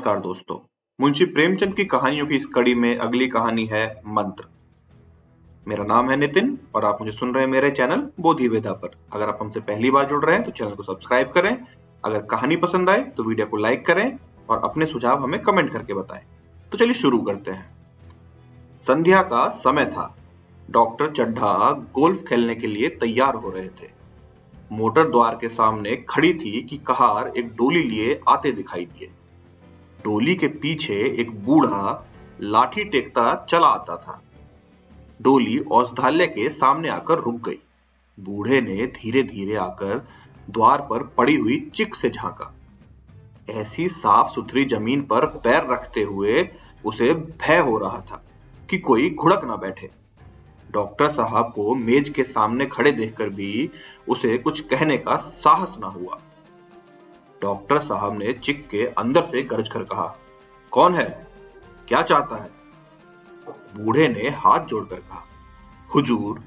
नमस्कार दोस्तों। मुंशी प्रेमचंद की कहानियों की इस कड़ी में अगली कहानी है मंत्र। मेरा नाम है नितिन और आप मुझे सुन रहे हैं मेरे चैनल बोधि वेदा पर। अगर आप हमसे पहली बार जुड़ रहे हैं तो चैनल को सब्सक्राइब करें। अगर कहानी पसंद आए तो वीडियो को लाइक करें और अपने सुझाव हमें कमेंट करके बताएं। तो चलिए शुरू करते हैं। संध्या का समय था। डॉक्टर चड्ढा गोल्फ खेलने के लिए तैयार हो रहे थे। मोटर द्वार के सामने खड़ी थी कि कहार एक डोली लिए आते दिखाई दिए। डोली के पीछे एक बूढ़ा लाठी टेकता चला आता था। डोली औषधालय के सामने आकर रुक गई। बूढ़े ने धीरे धीरे आकर द्वार पर पड़ी हुई चिक से झांका। ऐसी साफ सुथरी जमीन पर पैर रखते हुए उसे भय हो रहा था कि कोई घुड़क ना बैठे। डॉक्टर साहब को मेज के सामने खड़े देखकर भी उसे कुछ कहने का साहस ना हुआ। डॉक्टर साहब ने चिक के अंदर से गरज कर कहा, कौन है? क्या चाहता है? बूढ़े ने हाथ जोड़कर कहा, हुजूर,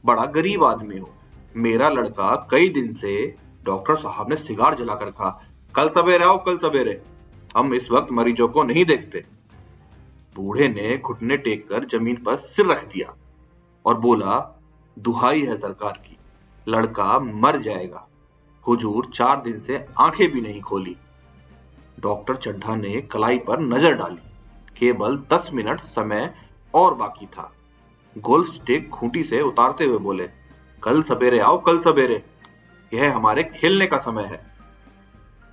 बड़ा गरीब आदमी हूं। मेरा लड़का कई दिन से। डॉक्टर साहब ने सिगार जलाकर कहा, कल सवेरे आओ, कल सवेरे। हम इस वक्त मरीजों को नहीं देखते। बूढ़े ने घुटने टेक कर जमीन पर सिर रख दिया और बोला, दुहाई है सरकार की, लड़का मर जाएगा। हुजूर 4 दिन से आंखें भी नहीं खोली। डॉक्टर चड्ढा ने कलाई पर नजर डाली। केवल 10 मिनट समय और बाकी था। गोल्फ स्टिक खूंटी से उतारते हुए बोले, कल सवेरे आओ, कल सवेरे। यह हमारे खेलने का समय है।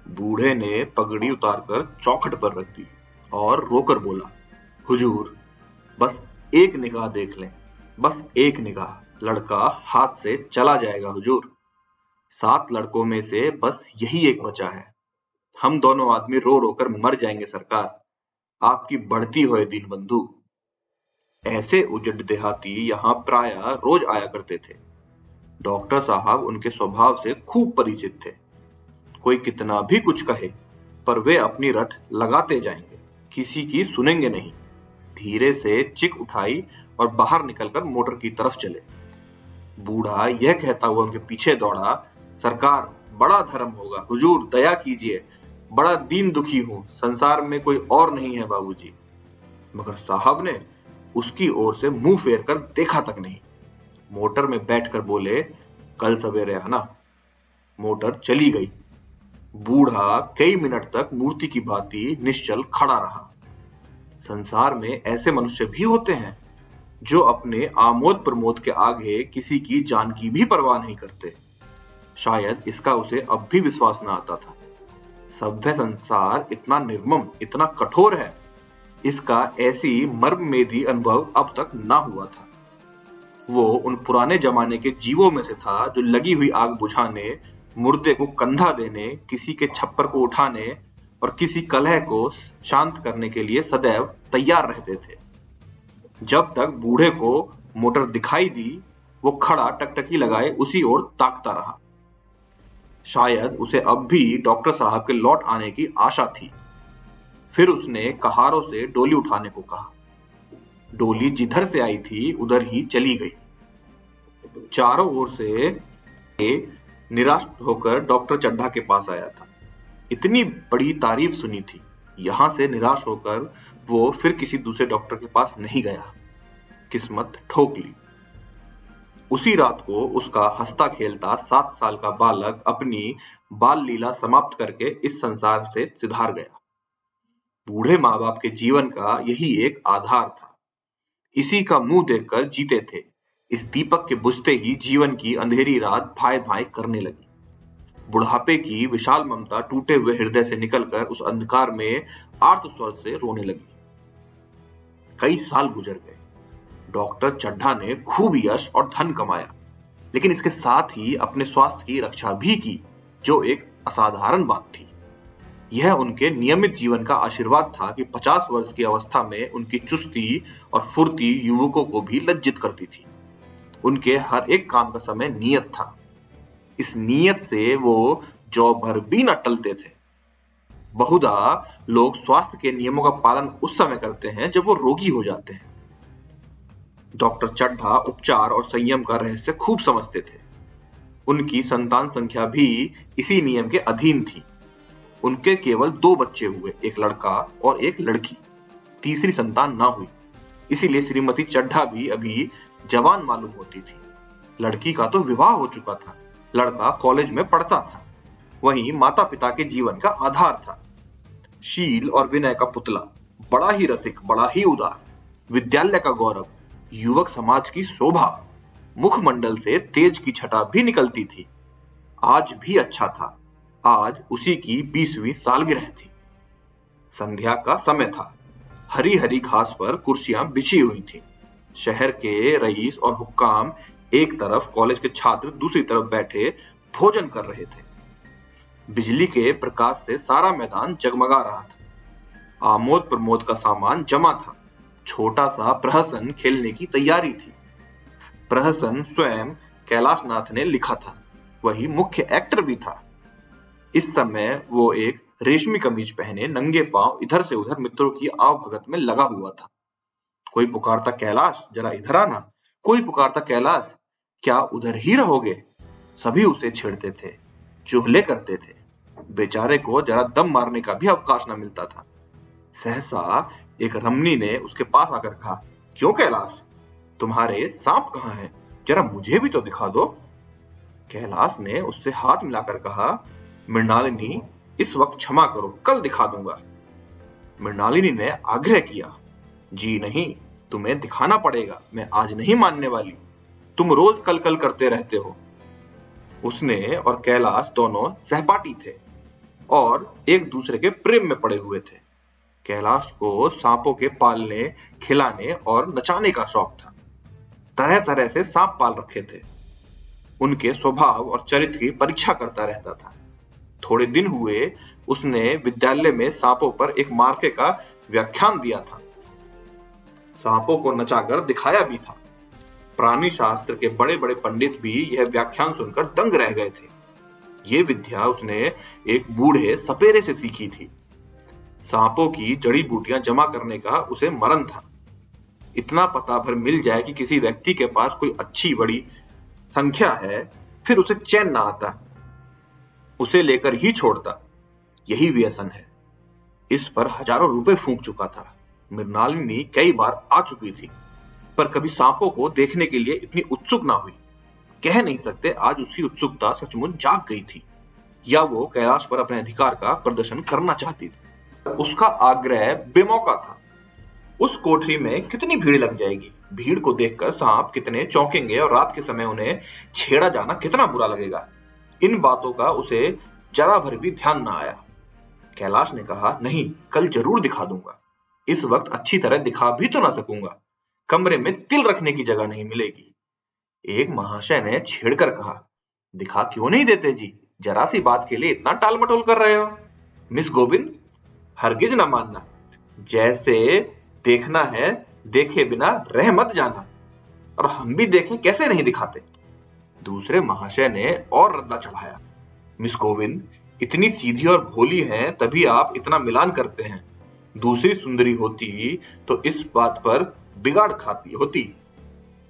बूढ़े ने पगड़ी उतारकर चौखट पर रख दी और रोकर बोला, हुजूर, बस एक निगाह देख लें, बस एक निगाह। लड़का हाथ से चला जाएगा हुजूर। 7 लड़कों में से बस यही एक बचा है। हम दोनों आदमी रो रो कर मर जाएंगे सरकार। आपकी बढ़ती हुए दीनबंधु। ऐसे उजड़ देहाती यहाँ प्रायः रोज आया करते थे। डॉक्टर साहब उनके स्वभाव से खूब परिचित थे। कोई कितना भी कुछ कहे पर वे अपनी रट लगाते जाएंगे, किसी की सुनेंगे नहीं। धीरे से चिक उठाई और बाहर निकलकर मोटर की तरफ चले। बूढ़ा यह कहता हुआ उनके पीछे दौड़ा, सरकार, बड़ा धर्म होगा, हुजूर दया कीजिए, बड़ा दीन दुखी हूं, संसार में कोई और नहीं है बाबूजी। मगर साहब ने उसकी ओर से मुंह फेर कर देखा तक नहीं। मोटर में बैठकर बोले, कल सवेरे आना। मोटर चली गई। बूढ़ा कई मिनट तक मूर्ति की भांति निश्चल खड़ा रहा। संसार में ऐसे मनुष्य भी होते हैं जो अपने आमोद प्रमोद के आगे किसी की जान की भी परवाह नहीं करते। शायद इसका उसे अब भी विश्वास न आता था। सभ्य संसार इतना निर्मम, इतना कठोर है, इसका ऐसी मर्ममेदी अनुभव अब तक ना हुआ था। वो उन पुराने जमाने के जीवों में से था जो लगी हुई आग बुझाने, मुर्दे को कंधा देने, किसी के छप्पर को उठाने और किसी कलह को शांत करने के लिए सदैव तैयार रहते थे। जब तक बूढ़े को मोटर दिखाई दी, वो खड़ा टकटकी लगाए उसी ओर ताकता रहा। शायद उसे अब भी डॉक्टर साहब के लौट आने की आशा थी। फिर उसने कहारों से डोली उठाने को कहा। डोली जिधर से आई थी उधर ही चली गई। चारों ओर से निराश होकर डॉक्टर चड्ढा के पास आया था। इतनी बड़ी तारीफ सुनी थी। यहां से निराश होकर वो फिर किसी दूसरे डॉक्टर के पास नहीं गया। किस्मत ठोक ली। उसी रात को उसका हंसता खेलता 7 साल का बालक अपनी बाल लीला समाप्त करके इस संसार से सिधार गया। बूढ़े माँ बाप के जीवन का यही एक आधार था। इसी का मुंह देखकर जीते थे। इस दीपक के बुझते ही जीवन की अंधेरी रात भाई भाई करने लगी। बुढ़ापे की विशाल ममता टूटे हुए हृदय से निकलकर उस अंधकार में आर्त स्वर से रोने लगी। कई साल गुजर गए। डॉक्टर चड्ढा ने खूब यश और धन कमाया, लेकिन इसके साथ ही अपने स्वास्थ्य की रक्षा भी की, जो एक असाधारण बात थी। यह उनके नियमित जीवन का आशीर्वाद था कि 50 वर्ष की अवस्था में उनकी चुस्ती और फुर्ती युवकों को भी लज्जित करती थी। उनके हर एक काम का समय नियत था। इस नियत से वो जौ भर भी न टलते थे। बहुधा लोग स्वास्थ्य के नियमों का पालन उस समय करते हैं जब वो रोगी हो जाते हैं। डॉक्टर चड्ढा उपचार और संयम का रहस्य खूब समझते थे। उनकी संतान संख्या भी इसी नियम के अधीन थी। उनके केवल 2 बच्चे हुए, एक लड़का और एक लड़की। तीसरी संतान ना हुई, इसीलिए श्रीमती चड्ढा भी अभी जवान मालूम होती थी। लड़की का तो विवाह हो चुका था, लड़का कॉलेज में पढ़ता था। वहीं माता पिता के जीवन का आधार था। शील और विनय का पुतला, बड़ा ही रसिक, बड़ा ही उदार, विद्यालय का गौरव, युवक समाज की शोभा। मुखमंडल से तेज की छटा भी निकलती थी। आज भी अच्छा था। आज उसी की 20वीं सालगिरह थी। संध्या का समय था। हरी हरी घास पर कुर्सियां बिछी हुई थीं। शहर के रईस और हुक्काम एक तरफ, कॉलेज के छात्र दूसरी तरफ बैठे भोजन कर रहे थे। बिजली के प्रकाश से सारा मैदान जगमगा रहा था। आमोद प्रमोद का सामान जमा था। छोटा सा प्रहसन खेलने की तैयारी थी। प्रहसन स्वयं कैलाशनाथ ने लिखा था। वही मुख्य एक्टर भी था। इस समय वो एक रेशमी कमीज पहने नंगे पांव इधर से उधर मित्रों की आवभगत में लगा हुआ था। कोई पुकारता, कैलाश जरा इधर आना। कोई पुकारता, कैलाश क्या उधर ही रहोगे। सभी उसे छेड़ते थे, चुगले करते थे। बेचारे को जरा दम मारने का भी अवकाश न मिलता था। सहसा एक रमणी ने उसके पास आकर कहा, क्यों कैलाश, तुम्हारे सांप कहाँ हैं? जरा मुझे भी तो दिखा दो। कैलाश ने उससे हाथ मिलाकर कहा, मृणालिनी, इस वक्त क्षमा करो, कल दिखा दूंगा। मृणालिनी ने आग्रह किया, जी नहीं, तुम्हें दिखाना पड़ेगा, मैं आज नहीं मानने वाली। तुम रोज कल कल करते रहते हो। उसने और कैलाश दोनों सहपाठी थे और एक दूसरे के प्रेम में पड़े हुए थे। कैलाश को सांपों के पालने, खिलाने और नचाने का शौक था। तरह तरह से सांप पाल रखे थे। उनके स्वभाव और चरित्र की परीक्षा करता रहता था। थोड़े दिन हुए उसने विद्यालय में सांपों पर एक मार्के का व्याख्यान दिया था। सांपों को नचाकर दिखाया भी था। प्राणी शास्त्र के बड़े बड़े पंडित भी यह व्याख्यान सुनकर दंग रह गए थे। ये विद्या उसने एक बूढ़े सपेरे से सीखी थी। सांपों की जड़ी बूटियां जमा करने का उसे मरण था। इतना पता भर मिल जाए कि किसी व्यक्ति के पास कोई अच्छी बड़ी संख्या है, फिर उसे चैन ना आता, उसे लेकर ही छोड़ता। यही व्यसन है। इस पर हजारों रुपए फूंक चुका था। मृणालिनी कई बार आ चुकी थी, पर कभी सांपों को देखने के लिए इतनी उत्सुक ना हुई। कह नहीं सकते आज उसकी उत्सुकता सचमुच जाग गई थी, या वो कैलाश पर अपने अधिकार का प्रदर्शन करना चाहती थी। उसका आग्रह बेमौका था। उस कोठरी में कितनी भीड़ लग जाएगी। भीड़ को देखकर सांप कितने चौंकेंगे और रात के समय उन्हें छेड़ा जाना कितना बुरा लगेगा। इन बातों का उसे जरा भर भी ध्यान ना आया। कैलाश ने कहा, नहीं, कल जरूर दिखा दूंगा। इस वक्त अच्छी तरह दिखा भी तो ना सकूंगा। कमरे में तिल रखने की जगह नहीं मिलेगी। एक महाशय ने छेड़कर कहा, दिखा क्यों नहीं देते जी, जरा सी बात के लिए इतना टाल मटोल कर रहे हो। मिस गोविंद, हरगिज ना मानना। जैसे देखना है देखे बिना रह मत जाना, और हम भी देखें कैसे नहीं दिखाते। दूसरे महाशय ने और रद्दा चढ़ाया, मिस गोविंद इतनी सीधी और भोली हैं, तभी आप इतना मिलान करते हैं। दूसरी सुंदरी होती तो इस बात पर बिगाड़ खाती होती।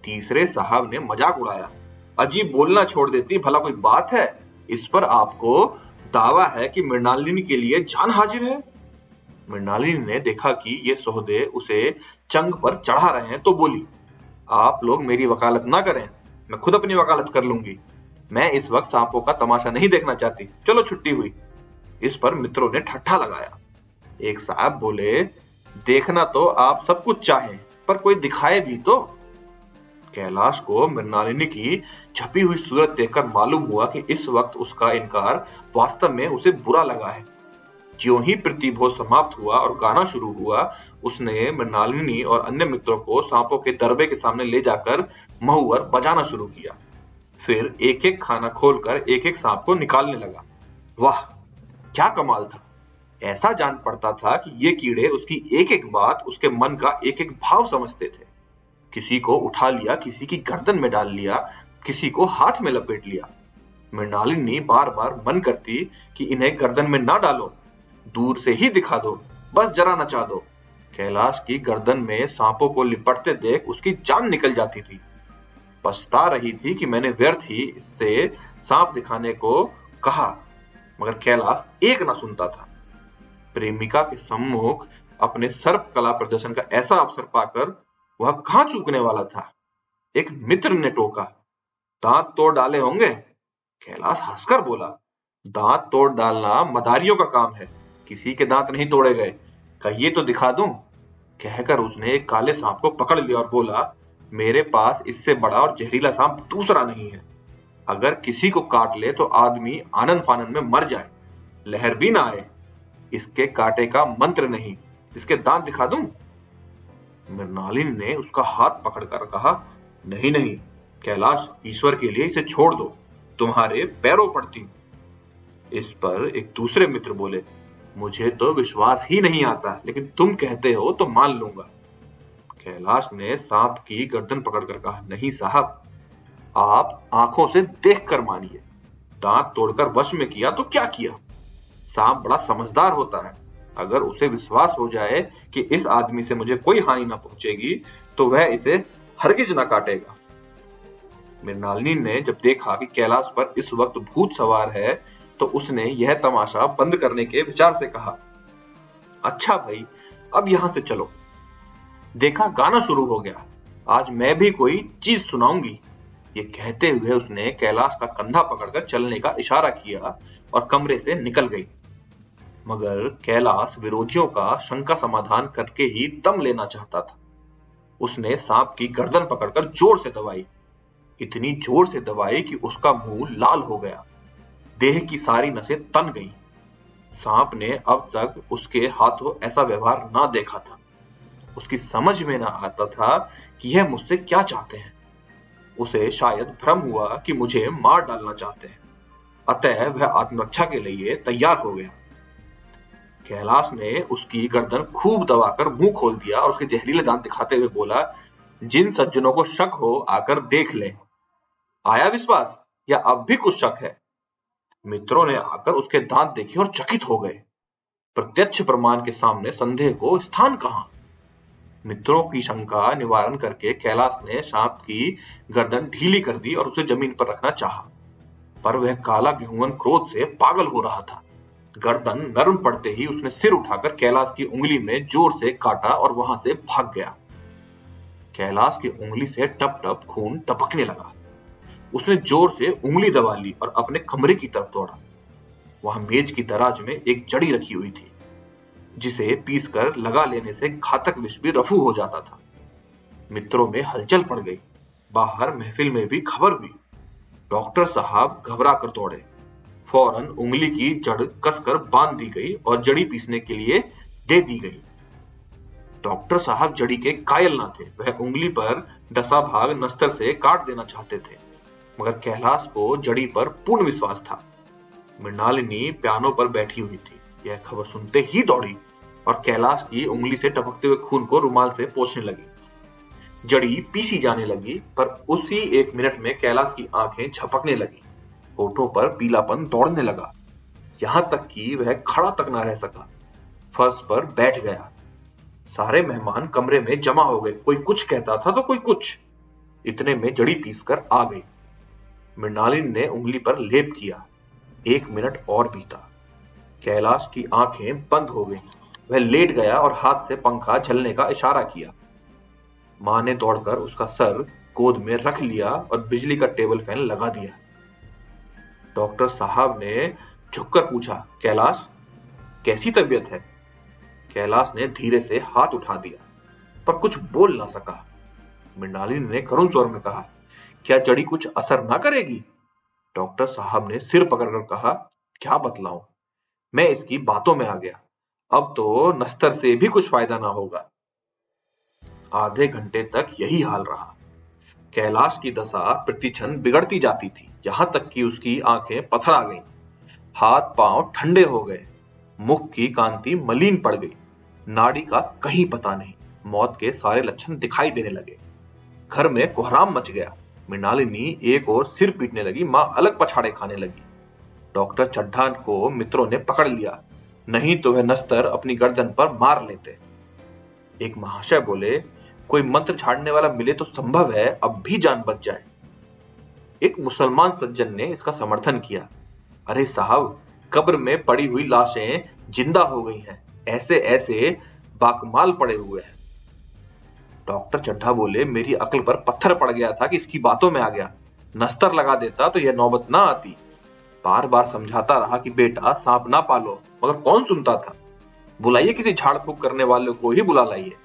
तीसरे साहब ने मजाक उड़ाया, अजीब बोलना छोड़ देती, भला कोई बात है। इस पर आपको दावा है कि मृणालिनी के लिए जान हाजिर है। मृणालिनी ने देखा कि ये सौदे उसे चंग पर चढ़ा रहे हैं, तो बोली, आप लोग मेरी वकालत ना करें, मैं खुद अपनी वकालत कर लूंगी। मैं इस वक्त सांपों का तमाशा नहीं देखना चाहती, चलो छुट्टी हुई। इस पर मित्रों ने ठट्ठा लगाया। एक साहब बोले, देखना तो आप सब कुछ चाहें, पर कोई दिखाए भी तो। कैलाश को मृणालिनी की छपी हुई सूरत देखकर मालूम हुआ कि इस वक्त उसका इनकार वास्तव में उसे बुरा लगा है। ज्यों ही प्रतिभोज समाप्त हुआ और गाना शुरू हुआ, उसने मृणालिनी और अन्य मित्रों को सांपों के दरबे के सामने ले जाकर महुअर बजाना शुरू किया। फिर एक एक खाना खोलकर एक एक सांप को निकालने लगा। वाह, क्या कमाल था। ऐसा जान पड़ता था कि ये कीड़े उसकी एक एक बात, उसके मन का एक एक भाव समझते थे। किसी को उठा लिया, किसी की गर्दन में डाल लिया, किसी को हाथ में लपेट लिया। मृणालिनी बार बार मन करती कि इन्हें गर्दन में ना डालो, दूर से ही दिखा दो, बस जरा नचा दो। कैलाश की गर्दन में सांपों को लिपटते देख उसकी जान निकल जाती थी। पछता रही थी कि मैंने व्यर्थ ही इससे सांप दिखाने को कहा। मगर कैलाश एक ना सुनता था। प्रेमिका के सम्मुख अपने सर्प कला प्रदर्शन का ऐसा अवसर पाकर वह कहां चूकने वाला था। एक मित्र ने टोका, दांत तोड़ डाले होंगे। कैलाश हंसकर बोला, दांत तोड़ डालना मदारियों का काम है, किसी के दांत नहीं तोड़े गए, कहिए तो दिखा दूं। कहकर उसने एक काले सांप को पकड़ लिया और बोला, मेरे पास इससे बड़ा और जहरीला सांप दूसरा नहीं है। अगर किसी को काट ले तो आदमी आनंद फानंद में मर जाए, लहर भी ना आए। इसके कांटे का मंत्र नहीं, इसके दांत दिखा दूं। मृणालिनी ने उसका हाथ पकड़कर कहा, नहीं नहीं कैलाश, ईश्वर के लिए इसे छोड़ दो, तुम्हारे पैरों पड़ती हूं। इस पर एक दूसरे मित्र बोले, मुझे तो विश्वास ही नहीं आता, लेकिन तुम कहते हो तो मान लूंगा। कैलाश ने सांप की गर्दन पकड़कर कहा, नहीं साहब, आप आंखों से देखकर मानिए। दांत तोड़कर वश में किया तो क्या किया। सांप बड़ा समझदार होता है, अगर उसे विश्वास हो जाए कि इस आदमी से मुझे कोई हानि ना पहुंचेगी तो वह इसे हरगिज ना काटेगा। मृणालिनी ने जब देखा कि कैलाश पर इस वक्त भूत सवार है तो उसने यह तमाशा बंद करने के विचार से कहा, अच्छा भाई, अब यहां से चलो। देखा गाना शुरू हो गया, आज मैं भी कोई चीज सुनाऊंगी। ये कहते हुए उसने कैलाश का कंधा पकड़कर चलने का इशारा किया और कमरे से निकल गई। मगर कैलाश विरोधियों का शंका समाधान करके ही दम लेना चाहता था। उसने सांप की गर्दन पकड़कर जोर से दबाई, इतनी जोर से दबाई कि उसका मुंह लाल हो गया, देह की सारी नसें तन गईं। सांप ने अब तक उसके हाथों ऐसा व्यवहार ना देखा था। उसकी समझ में ना आता था कि यह मुझसे क्या चाहते हैं। उसे शायद भ्रम हुआ कि मुझे मार डालना चाहते हैं, अतः वह आत्मरक्षा के लिए तैयार हो गया। कैलाश ने उसकी गर्दन खूब दबाकर मुंह खोल दिया और उसके जहरीले दांत दिखाते हुए बोला, जिन सज्जनों को शक हो आकर देख ले। आया विश्वास या अब भी कुछ शक है। मित्रों ने आकर उसके दांत देखे और चकित हो गए। प्रत्यक्ष प्रमाण के सामने संदेह को स्थान कहां। मित्रों की शंका निवारण करके कैलाश ने सांप की गर्दन ढीली कर दी और उसे जमीन पर रखना चाहा, पर वह काला गेहूं क्रोध से पागल हो रहा था। गर्दन नरम पड़ते ही उसने सिर उठाकर कैलाश की उंगली में जोर से काटा और वहां से भाग गया। कैलाश की उंगली से टप टप खून टपकने लगा। उसने जोर से उंगली दबा ली और अपने कमरे की तरफ दौड़ा। वहां मेज की दराज में एक जड़ी रखी हुई थी, जिसे पीसकर लगा लेने से घातक विष भी रफू हो जाता था। मित्रों में हलचल पड़ गई। बाहर महफिल में भी खबर हुई। डॉक्टर साहब घबरा कर दौड़े। फौरन उंगली की जड़ कसकर बांध दी गई और जड़ी पीसने के लिए दे दी गई। डॉक्टर साहब जड़ी के कायल न थे। वह उंगली पर डसा भाग नस्तर से काट देना चाहते थे, मगर कैलाश को जड़ी पर पूर्ण विश्वास था। मृणालिनी पियानो पर बैठी हुई थी। यह खबर सुनते ही दौड़ी और कैलाश की उंगली से टपकते हुए खून को रुमाल से पोंछने लगी। जड़ी पीसी जाने लगी, पर उसी एक मिनट में कैलाश की आंखें झपकने लगी, होठों पर पीलापन दौड़ने लगा, यहां तक कि वह खड़ा तक न रह सका, फर्श पर बैठ गया। सारे मेहमान कमरे में जमा हो गए। कोई कुछ कहता था तो कोई कुछ। इतने में जड़ी पीसकर आ गई। मृणालिनी ने उंगली पर लेप किया। 1 मिनट और बीता। कैलाश की आंखें बंद हो गईं। वह लेट गया और हाथ से पंखा झलने का इशारा किया। मां ने दौड़कर उसका सर गोद में रख लिया और बिजली का टेबल फैन लगा दिया। डॉक्टर साहब ने झुककर पूछा, कैलाश, कैसी तबीयत है? कैलाश ने धीरे से हाथ उठा दिया, पर कुछ बोल ना सका। मृणालिनी ने करुण स्वर में कहा, क्या जड़ी कुछ असर ना करेगी? डॉक्टर साहब ने सिर पकड़कर कहा, क्या बतलाऊं, मैं इसकी बातों में आ गया। अब तो नस्तर से भी कुछ फायदा ना होगा। आधे घंटे तक यही हाल रहा। कैलाश की दशा प्रतिक्षण बिगड़ती जाती थी, यहां तक कि उसकी आंखें पथरा गईं, हाथ पांव ठंडे हो गए, मुख की कांति मलिन पड़ गई, नाड़ी का कहीं पता नहीं। मौत के सारे लक्षण दिखाई देने लगे। घर में कोहराम मच गया। मृणालिनी एक और सिर पीटने लगी, मां अलग पछाड़े खाने लगी। डॉक्टर चड्ढा को मित्रों ने पकड़ लिया, नहीं तो वह नस्तर अपनी गर्दन पर मार लेते। एक महाशय बोले, कोई मंत्र झाड़ने वाला मिले तो संभव है अब भी जान बच जाए। एक मुसलमान सज्जन ने इसका समर्थन किया, अरे साहब, कब्र में पड़ी हुई लाशें जिंदा हो गई हैं, ऐसे ऐसे बाकमाल पड़े हुए हैं। डॉक्टर चड्ढा बोले, मेरी अक्ल पर पत्थर पड़ गया था कि इसकी बातों में आ गया। नस्तर लगा देता तो यह नौबत ना आती। बार बार समझाता रहा कि बेटा सांप ना पालो, मगर कौन सुनता था। बुलाइए किसी झाड़ फूक करने वाले को ही बुला लाइए।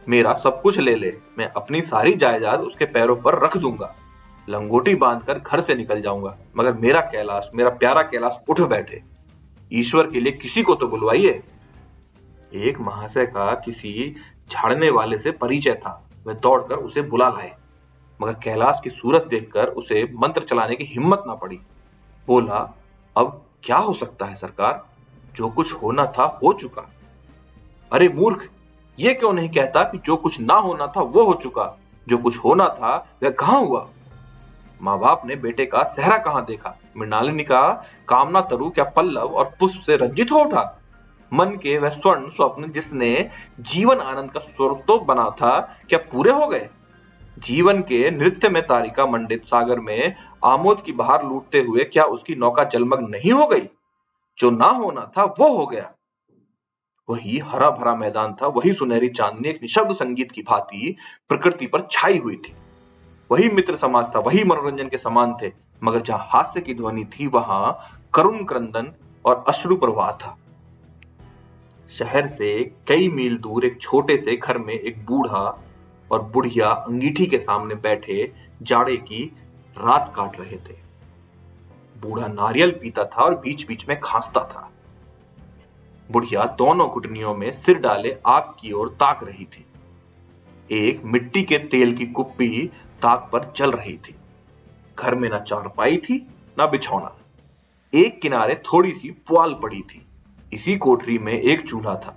मेरा सब कुछ ले ले, मैं अपनी सारी जायदाद उसके पैरों पर रख दूंगा। लंगोटी बांधकर घर से निकल जाऊंगा, मगर मेरा कैलाश, मेरा प्यारा कैलाश उठ बैठे। ईश्वर के लिए किसी को तो बुलवाइए। एक महाशय का किसी झाड़ने वाले से परिचय था। वह दौड़कर उसे बुला लाए, मगर कैलाश की सूरत देखकर उसे मंत्र चलाने की हिम्मत ना पड़ी। बोला, अब क्या हो सकता है सरकार, जो कुछ होना था हो चुका। अरे मूर्ख, ये क्यों नहीं कहता कि जो कुछ ना होना था वो हो चुका, जो कुछ होना था वह कहां हुआ। माँ बाप ने बेटे का सेहरा कहां देखा। मृणालिनी का कामना तरु क्या पल्लव और पुष्प से रंजित हो उठा। मन के वह स्वर्ण स्वप्न जिसने जीवन आनंद का स्रोत बना था, क्या पूरे हो गए। जीवन के नृत्य में तारिका मंडित सागर में आमोद की बहार लूटते हुए क्या उसकी नौका जलमग्न नहीं हो गई। जो ना होना था वो हो गया। वही हरा भरा मैदान था, वही सुनहरी चांदनी एक निशब्द संगीत की भांति प्रकृति पर छाई हुई थी। वही मित्र समाज था, वही मनोरंजन के समान थे, मगर जहां हास्य की ध्वनि थी वहां करुण क्रंदन और अश्रु प्रवाह था। शहर से कई मील दूर एक छोटे से घर में एक बूढ़ा और बुढ़िया अंगीठी के सामने बैठे जाड़े की रात काट रहे थे। बूढ़ा नारियल पीता था और बीच बीच में खांसता था। बुढ़िया दोनों घुटनियों में सिर डाले आग की ओर ताक रही थी। एक मिट्टी के तेल की कुप्पी ताक पर जल रही थी। घर में न चारपाई थी न बिछौना। एक किनारे थोड़ी सी पुआल पड़ी थी। इसी कोठरी में एक चूल्हा था।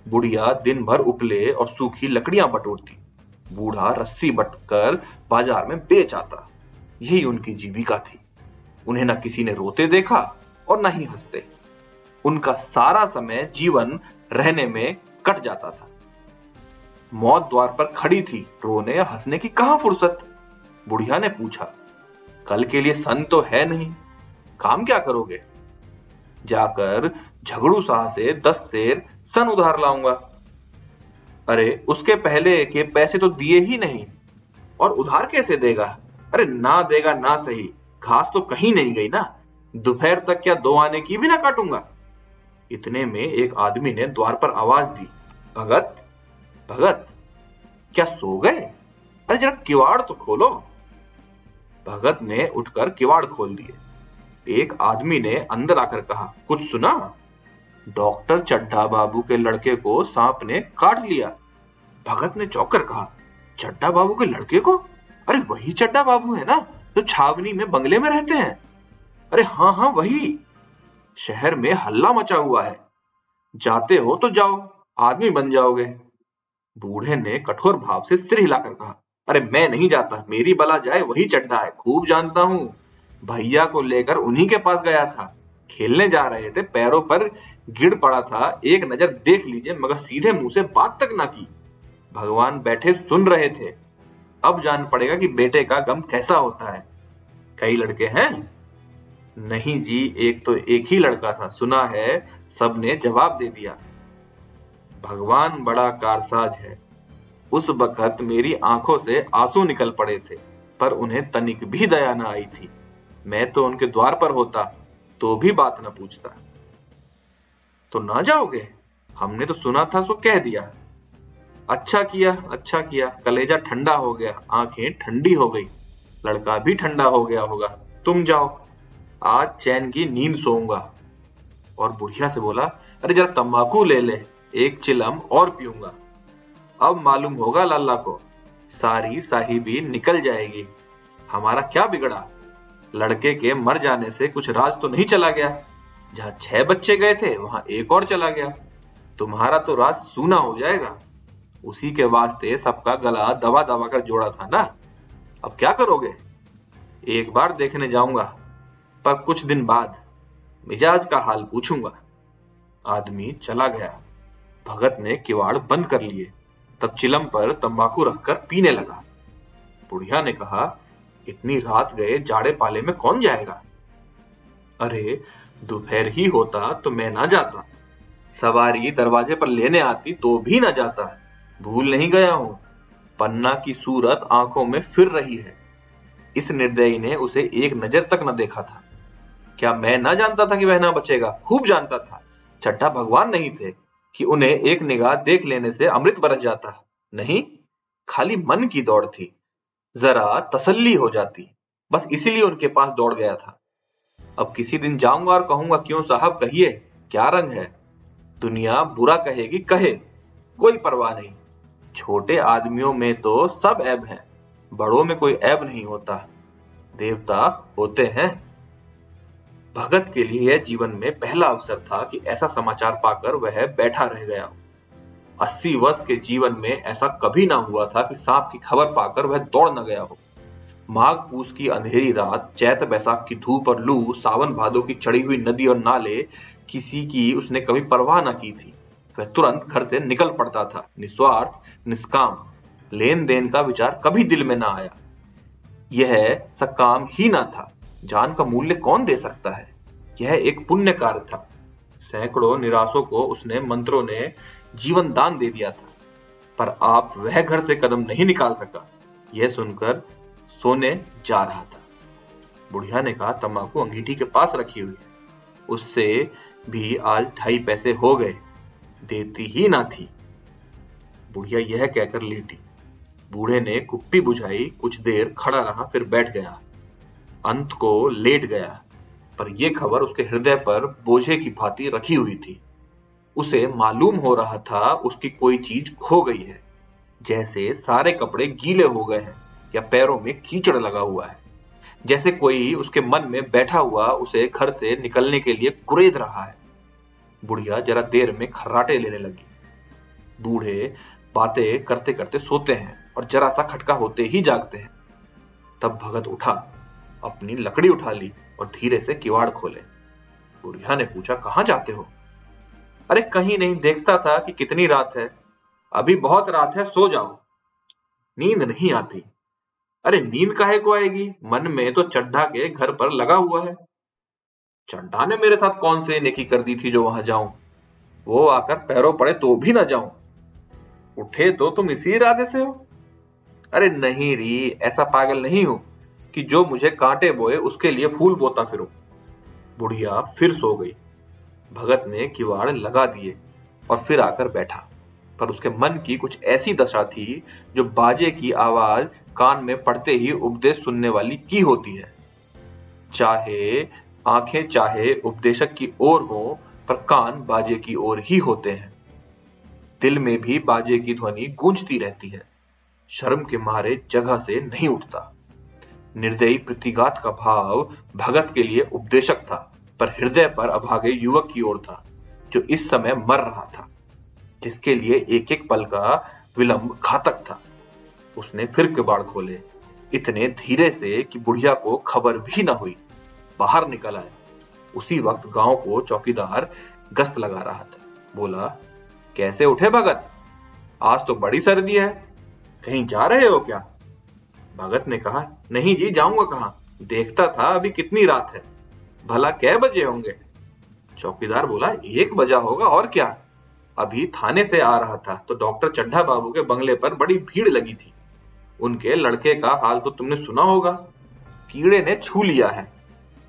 बुढ़िया दिन भर उपले और सूखी लकड़ियां बटोरती। बूढ़ा रस्सी बटकर बाजार में बेच आता। यही उनकी जीविका थी। उन्हें न किसी ने रोते देखा और न ही हंसते। उनका सारा समय जीवन रहने में कट जाता था। मौत द्वार पर खड़ी थी, रोने या हंसने की कहां फुर्सत। बुढ़िया ने पूछा, कल के लिए सन तो है नहीं, काम क्या करोगे। जाकर झगड़ू शाह से 10 सेर सन उधार लाऊंगा। अरे उसके पहले के पैसे तो दिए ही नहीं, और उधार कैसे देगा। अरे ना देगा ना सही, घास तो कहीं नहीं गई ना। दोपहर तक क्या 2 आने की भी ना काटूंगा। इतने में एक आदमी ने द्वार पर आवाज दी, भगत भगत, क्या सो गए। अरे जरा किवाड़ तो खोलो। भगत ने उठकर किवाड़ खोल दिए। एक आदमी ने अंदर आकर कहा, कुछ सुना। डॉक्टर चड्ढा बाबू के लड़के को सांप ने काट लिया। भगत ने चौंक कर कहा, चड्ढा बाबू के लड़के को। अरे वही चड्ढा बाबू है ना, जो छावनी में बंगले में रहते हैं। अरे हाँ हाँ वही। शहर में हल्ला मचा हुआ है, जाते हो तो जाओ, आदमी बन जाओगे। बूढ़े ने कठोर भाव से सिर हिलाकर कहा, अरे मैं नहीं जाता, मेरी बला जाए वही चड्ढा है, खूब जानता हूं। भैया को लेकर उन्हीं के पास गया था, खेलने जा रहे थे, पैरों पर गिर पड़ा था, एक नजर देख लीजिए, मगर सीधे मुंह से बात तक ना की। भगवान बैठे सुन रहे थे। अब जान पड़ेगा कि बेटे का गम कैसा होता है। कई लड़के हैं। नहीं जी, एक ही लड़का था, सुना है, सबने जवाब दे दिया। भगवान बड़ा कारसाज है। उस वक्त मेरी आंखों से आंसू निकल पड़े थे, पर उन्हें तनिक भी दया न आई थी। मैं तो उनके द्वार पर होता तो भी बात न पूछता। तो ना जाओगे, हमने तो सुना था सो कह दिया। अच्छा किया, कलेजा ठंडा हो गया, आंखें ठंडी हो गई, लड़का भी ठंडा हो गया होगा। तुम जाओ, आज चैन की नींद सोऊंगा। और बुढ़िया से बोला, अरे जरा तंबाकू ले ले, एक चिलम और पीऊंगा। अब मालूम होगा लल्ला को, सारी साहिबी निकल जाएगी। हमारा क्या बिगड़ा, लड़के के मर जाने से कुछ राज तो नहीं चला गया। जहां 6 बच्चे गए थे वहां एक और चला गया। तुम्हारा तो राज सूना हो जाएगा। उसी के वास्ते सबका गला दबा दबा कर जोड़ा था ना। अब क्या करोगे। एक बार देखने जाऊंगा, पर कुछ दिन बाद मिजाज का हाल पूछूंगा। आदमी चला गया। भगत ने किवाड़ बंद कर लिए, तब चिलम पर तंबाकू रखकर पीने लगा। बुढ़िया ने कहा, इतनी रात गए जाड़े पाले में कौन जाएगा। अरे दोपहर ही होता तो मैं ना जाता, सवारी दरवाजे पर लेने आती तो भी ना जाता। भूल नहीं गया हूं, पन्ना की सूरत आंखों में फिर रही है। इस निर्दयी ने उसे एक नजर तक न देखा था। क्या मैं ना जानता था कि वह ना बचेगा? खूब जानता था। चड्ढा भगवान नहीं थे कि उन्हें एक निगाह देख लेने से अमृत बरस जाता। नहीं, खाली मन की दौड़ थी, जरा तसल्ली हो जाती, बस इसीलिए उनके पास दौड़ गया था। अब किसी दिन जाऊंगा और कहूंगा, क्यों साहब कहिए, क्या रंग है? दुनिया बुरा कहेगी कहे, कोई परवाह नहीं। छोटे आदमियों में तो सब ऐब हैं, बड़ों में कोई ऐब नहीं होता। देवता होते हैं। भगत के लिए यह जीवन में पहला अवसर था कि ऐसा समाचार पाकर वह बैठा रह गया। 80 वर्ष के जीवन में ऐसा कभी ना हुआ था कि सांप की खबर पाकर वह दौड़ न गया हो। माघ पूस की अंधेरी रात, चैत बैसाख की धूप और लू, सावन भादो की चढ़ी हुई नदी और नाले, किसी की उसने कभी परवाह न की थी। वह तुरंत घर से निकल पड़ता था, निस्वार्थ, निष्काम। लेन देन का विचार कभी दिल में ना आया। यह सकाम ही ना था। जान का मूल्य कौन दे सकता है? यह एक पुण्य कार्य था। सैकड़ों निराशों को उसने मंत्रों ने जीवन दान दे दिया था, पर आप वह घर से कदम नहीं निकाल सका। यह सुनकर सोने जा रहा था। बुढ़िया ने कहा, तंबाकू अंगीठी के पास रखी हुई है, उससे भी आज 2.5 पैसे हो गए, देती ही ना थी। बुढ़िया यह कहकर लेटी। बूढ़े ने कुप्पी बुझाई, कुछ देर खड़ा रहा, फिर बैठ गया, अंत को लेट गया। पर यह खबर उसके हृदय पर बोझे की भांति रखी हुई थी। उसे मालूम हो रहा था उसकी कोई चीज खो गई है, जैसे सारे कपड़े गीले हो गए हैं या पैरों में कीचड़ लगा हुआ है, जैसे कोई उसके मन में बैठा हुआ उसे घर से निकलने के लिए कुरेद रहा है। बुढ़िया जरा देर में खर्राटे लेने लगी। बूढ़े बातें करते करते सोते हैं और जरा सा खटका होते ही जागते हैं। तब भगत उठा, अपनी लकड़ी उठा ली और धीरे से किवाड़ खोले। बुढ़िया ने पूछा, कहाँ जाते हो? अरे कहीं नहीं, देखता था कि कितनी रात है। अभी बहुत रात है, सो जाओ। नींद नहीं आती। अरे नींद काहे को आएगी, मन में तो चड्ढा के घर पर लगा हुआ है। चड्ढा ने मेरे साथ कौन सी नेकी कर दी थी जो वहां जाऊं? वो आकर पैरों पड़े तो भी ना जाऊं। उठे तो तुम इसी इरादे से हो? अरे नहीं री, ऐसा पागल नहीं हूं कि जो मुझे कांटे बोए उसके लिए फूल बोता फिरूं। बुढ़िया फिर सो गई। भगत ने किवाड़ लगा दिए और फिर आकर बैठा, पर उसके मन की कुछ ऐसी दशा थी जो बाजे की आवाज कान में पड़ते ही उपदेश सुनने वाली की होती है। चाहे आंखें चाहे उपदेशक की ओर हो, पर कान बाजे की ओर ही होते हैं। दिल में भी बाजे की ध्वनि गूंजती रहती है। शर्म के मारे जगह से नहीं उठता। निर्दयी प्रतिघात का भाव भगत के लिए उपदेशक था, पर हृदय पर अभागे युवक की ओर था, जो इस समय मर रहा था, जिसके लिए एक एक पल का विलंब घातक था। उसने फिर किवाड़ खोले, इतने धीरे से कि बुढ़िया को खबर भी न हुई। बाहर निकल आया। उसी वक्त गांव को चौकीदार गश्त लगा रहा था। बोला, कैसे उठे भगत? आज तो बड़ी सर्दी है, कहीं जा रहे हो क्या? भगत ने कहा, नहीं जी, जाऊंगा कहां, देखता था अभी कितनी रात है। भला कै बजे होंगे? चौकीदार बोला, 1 बजा होगा और क्या। अभी थाने से आ रहा था तो डॉक्टर चड्ढा बाबू के बंगले पर बड़ी भीड़ लगी थी। उनके लड़के का हाल तो तुमने सुना होगा, कीड़े ने छू लिया है।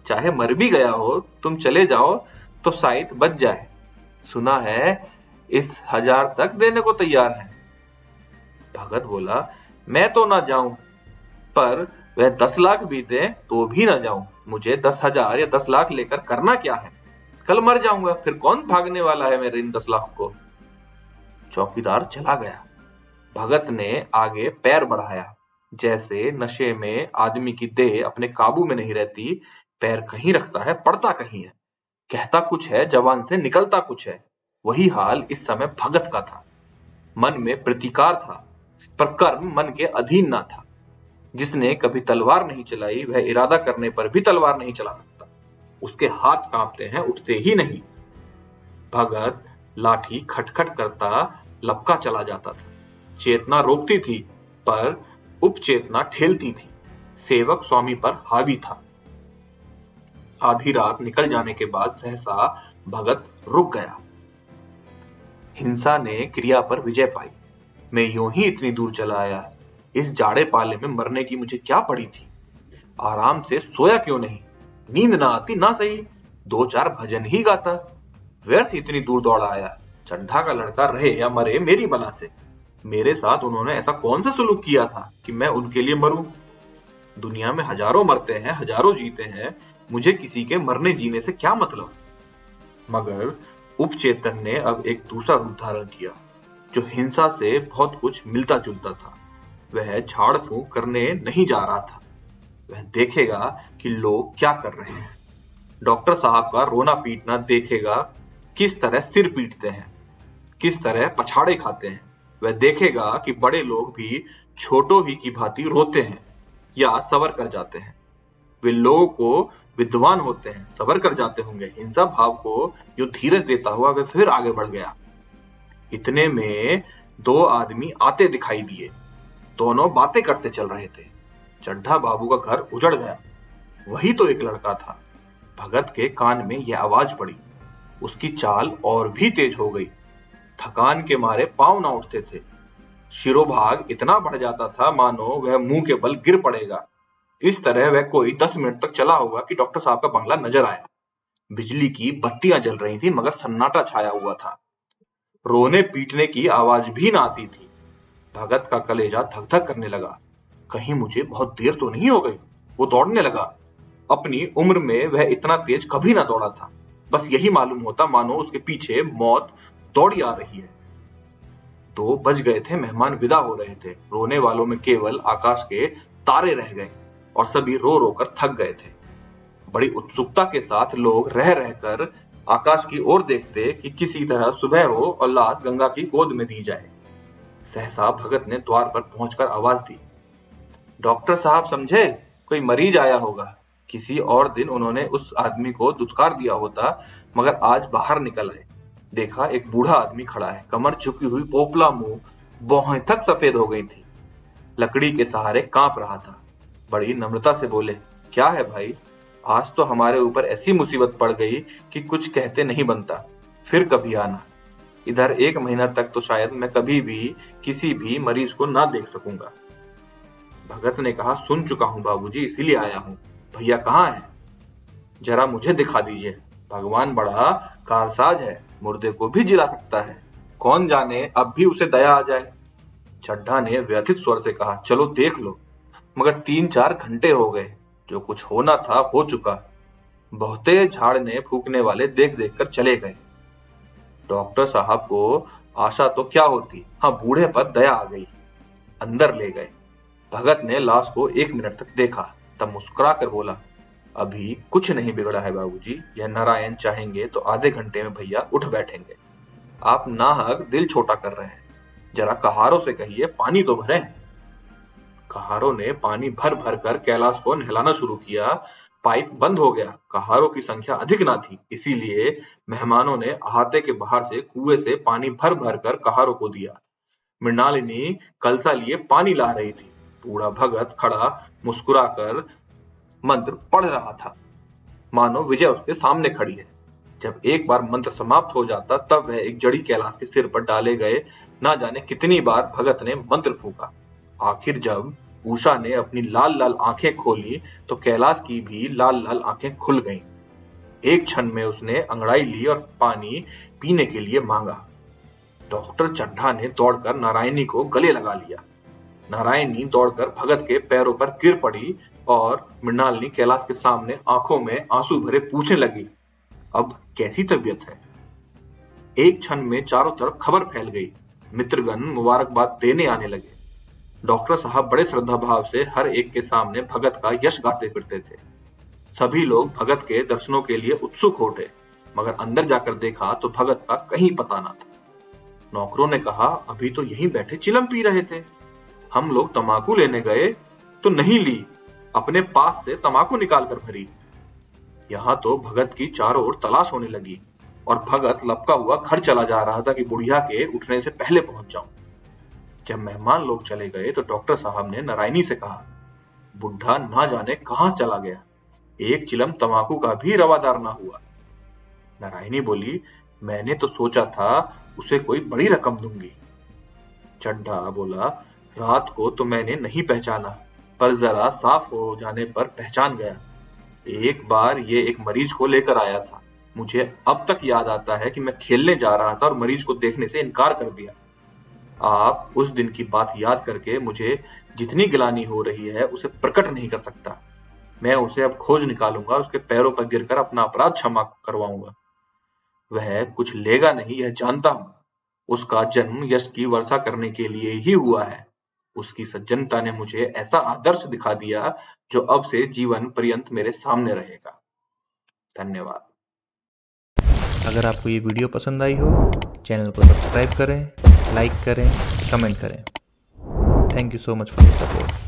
चाहे मर भी गया हो, तुम चले जाओ तो शायद बच जाए। सुना है इस 1000 तक देने को तैयार है। भगत बोला, मैं तो ना जाऊं, पर वह 10 लाख भी दे तो भी ना जाऊं। मुझे 10,000 या 10 लाख लेकर करना क्या है? कल मर जाऊंगा, फिर कौन भागने वाला है मेरे इन 10 लाख को? चौकीदार चला गया। भगत ने आगे पैर बढ़ाया। जैसे नशे में आदमी की देह अपने काबू में नहीं रहती, पैर कहीं रखता है, पड़ता कहीं है, कहता कुछ है, जबान से निकलता कुछ है। वही हाल इस समय भगत का था। मन में प्रतिकार था, पर कर्म मन के अधीन ना था। जिसने कभी तलवार नहीं चलाई, वह इरादा करने पर भी तलवार नहीं चला सकता। उसके हाथ कांपते हैं, उठते ही नहीं। भगत लाठी खटखट करता लपका चला जाता था। चेतना रोकती थी, पर उपचेतना ठेलती थी। सेवक स्वामी पर हावी था। आधी रात निकल जाने के बाद सहसा भगत रुक गया। हिंसा ने क्रिया पर विजय पाई। मैं यूं ही इतनी दूर चला आया। इस जाड़े पाले में मरने की मुझे क्या पड़ी थी। आराम से सोया क्यों नहीं। नींद ना आती ना सही, दो चार भजन ही गाता। व्यर्थ इतनी दूर दौड़ा आया। चड्ढा का लड़का रहे या मरे मेरी बला से। मेरे साथ उन्होंने ऐसा कौन सा सलूक किया था कि मैं उनके लिए मरूं। दुनिया में हजारों मरते हैं, हजारों जीते हैं, मुझे किसी के मरने जीने से क्या मतलब। मगर उपचेतन ने अब एक दूसरा रूप धारण किया, जो हिंसा से बहुत कुछ मिलता जुलता था। वह झाड़ फूंक करने नहीं जा रहा था। वह देखेगा कि लोग क्या कर रहे हैं। डॉक्टर साहब का रोना पीटना देखेगा, किस तरह सिर पीटते हैं, किस तरह पछाड़े खाते हैं। वह देखेगा कि बड़े लोग भी छोटों ही की भांति रोते हैं या सबर कर जाते हैं। वे लोगों को विद्वान होते हैं, सबर कर जाते होंगे। हिंसा भाव को जो धीरज देता हुआ वह फिर आगे बढ़ गया। इतने में दो आदमी आते दिखाई दिए। दोनों बातें करते चल रहे थे। चड्ढा बाबू का घर उजड़ गया। वही तो एक लड़का था। भगत के कान में यह आवाज पड़ी। उसकी चाल और भी तेज हो गई। थकान के मारे पांव ना उठते थे। शिरोभाग इतना बढ़ जाता था मानो वह मुंह के बल गिर पड़ेगा। इस तरह वह कोई 10 मिनट तक चला होगा कि डॉक्टर साहब का बंगला नजर आया। बिजली की बत्तियां जल रही थी, मगर सन्नाटा छाया हुआ था। रोने पीटने की आवाज भी ना आती थी। भगत का कलेजा धक धक करने लगा। कहीं मुझे बहुत देर तो नहीं हो गई। वो दौड़ने लगा। अपनी उम्र में वह इतना तेज कभी ना दौड़ा था। बस यही मालूम होता मानो उसके पीछे मौत दौड़ी आ रही है। 2 बज गए थे, मेहमान विदा हो रहे थे। रोने वालों में केवल आकाश के तारे रह गए और सभी रो रो कर थक गए थे। बड़ी उत्सुकता के साथ लोग रह रहकर आकाश की ओर देखते कि किसी तरह सुबह हो और लाश गंगा की गोद में दी जाए। सहसा भगत ने द्वार पर पहुंचकर आवाज दी, डॉक्टर साहब समझे, कोई मरीज आया होगा। किसी और दिन उन्होंने उस आदमी को दुत्कार दिया होता, मगर आज बाहर निकल आए। देखा एक बूढ़ा आदमी खड़ा है, कमर झुकी हुई, पोपला मुंह, भौहें तक सफेद हो गई थी। लकड़ी के सहारे कांप रहा था। बड़ी नम्रता से बोले, क्या है भाई, आज तो हमारे ऊपर ऐसी मुसीबत पड़ गई कि कुछ कहते नहीं बनता। फिर कभी आना। इधर 1 महीना तक तो शायद मैं कभी भी किसी भी मरीज को ना देख सकूंगा। भगत ने कहा, सुन चुका हूं बाबूजी, इसीलिए आया हूं। भैया कहाँ हैं? जरा मुझे दिखा दीजिए। भगवान बड़ा कारसाज है, मुर्दे को भी जिला सकता है। कौन जाने अब भी उसे दया आ जाए। चड्ढा ने व्यथित स्वर से कहा, चलो देख लो। मगर 3-4 घंटे हो गए। जो कुछ होना था हो चुका। बहुते झाड़ने फूकने वाले देख देख कर चले गए। डॉक्टर साहब को आशा तो क्या होती, हाँ बूढ़े पर दया आ गई। अंदर ले गए। भगत ने लाश को 1 मिनट तक देखा, तब मुस्कुरा कर बोला, अभी कुछ नहीं बिगड़ा है बाबूजी। यह नारायण चाहेंगे तो आधे घंटे में भैया उठ बैठेंगे। आप नाहक दिल छोटा कर रहे हैं। जरा कहारों से कहिए पानी तो भरें। कहारों ने पानी भर भर कर कैलाश को नहलाना शुरू किया। पाइप बंद हो गया। कहारों की संख्या अधिक ना थी, इसीलिए मेहमानों ने अहाते के बाहर से कुएं से पानी भर भर कर कहारों को दिया। मृणालिनी कलसा लिए पानी ला रही थी। बूढ़ा भगत खड़ा मुस्कुराकर मंत्र पढ़ रहा था, मानो विजय उसके सामने खड़ी है। जब एक बार मंत्र समाप्त हो जाता, तब वह एक जड़ी कैलाश के सिर पर डाले गए। ना जाने कितनी बार भगत ने मंत्र फूका। आखिर जब उषा ने अपनी लाल लाल आंखें खोली, तो कैलाश की भी लाल लाल आंखें खुल गईं। एक क्षण में उसने अंगड़ाई ली और पानी पीने के लिए मांगा। डॉक्टर चड्ढा ने दौड़कर नारायणी को गले लगा लिया। नारायणी दौड़कर भगत के पैरों पर गिर पड़ी और मृणालिनी कैलाश के सामने आंखों में आंसू भरे पूछने लगी, अब कैसी तबीयत है? एक क्षण में चारों तरफ खबर फैल गई। मित्रगण मुबारकबाद देने आने लगे। डॉक्टर साहब बड़े श्रद्धा भाव से हर एक के सामने भगत का यश गाते फिरते थे। सभी लोग भगत के दर्शनों के लिए उत्सुक हो उठे, मगर अंदर जाकर देखा तो भगत का कहीं पता ना था। नौकरों ने कहा, अभी तो यहीं बैठे चिलम पी रहे थे। हम लोग तमाकू लेने गए तो नहीं ली, अपने पास से तमाकू निकाल कर भरी। यहाँ तो भगत की चारों ओर तलाश होने लगी और भगत लपका हुआ घर चला जा रहा था कि बुढ़िया के उठने से पहले पहुंच जाऊं। जब मेहमान लोग चले गए तो डॉक्टर साहब ने नारायणी से कहा, बुढ़ा ना जाने कहां चला गया। एक चिलम तंबाकू का भी रवादार ना हुआ। नारायणी बोली, मैंने तो सोचा था उसे कोई बड़ी रकम दूंगी। चड्ढा बोला, रात को तो मैंने नहीं पहचाना, पर जरा साफ हो जाने पर पहचान गया। एक बार ये एक मरीज को लेकर आया था। मुझे अब तक याद आता है कि मैं खेलने जा रहा था और मरीज को देखने से इनकार कर दिया। आप उस दिन की बात याद करके मुझे जितनी गिलानी हो रही है उसे प्रकट नहीं कर सकता। मैं उसे अब खोज निकालूंगा और उसके पैरों पर गिरकर अपना अपराध क्षमा करवाऊंगा। वह कुछ लेगा नहीं, यह जानता हूं। उसका जन्म यश की वर्षा करने के लिए ही हुआ है। उसकी सज्जनता ने मुझे ऐसा आदर्श दिखा दिया जो अब से जीवन पर्यंत मेरे सामने रहेगा। धन्यवाद। अगर आपको ये वीडियो पसंद आई हो, चैनल को सब्सक्राइब करें, लाइक करें, कमेंट करें। Thank you so much for the support.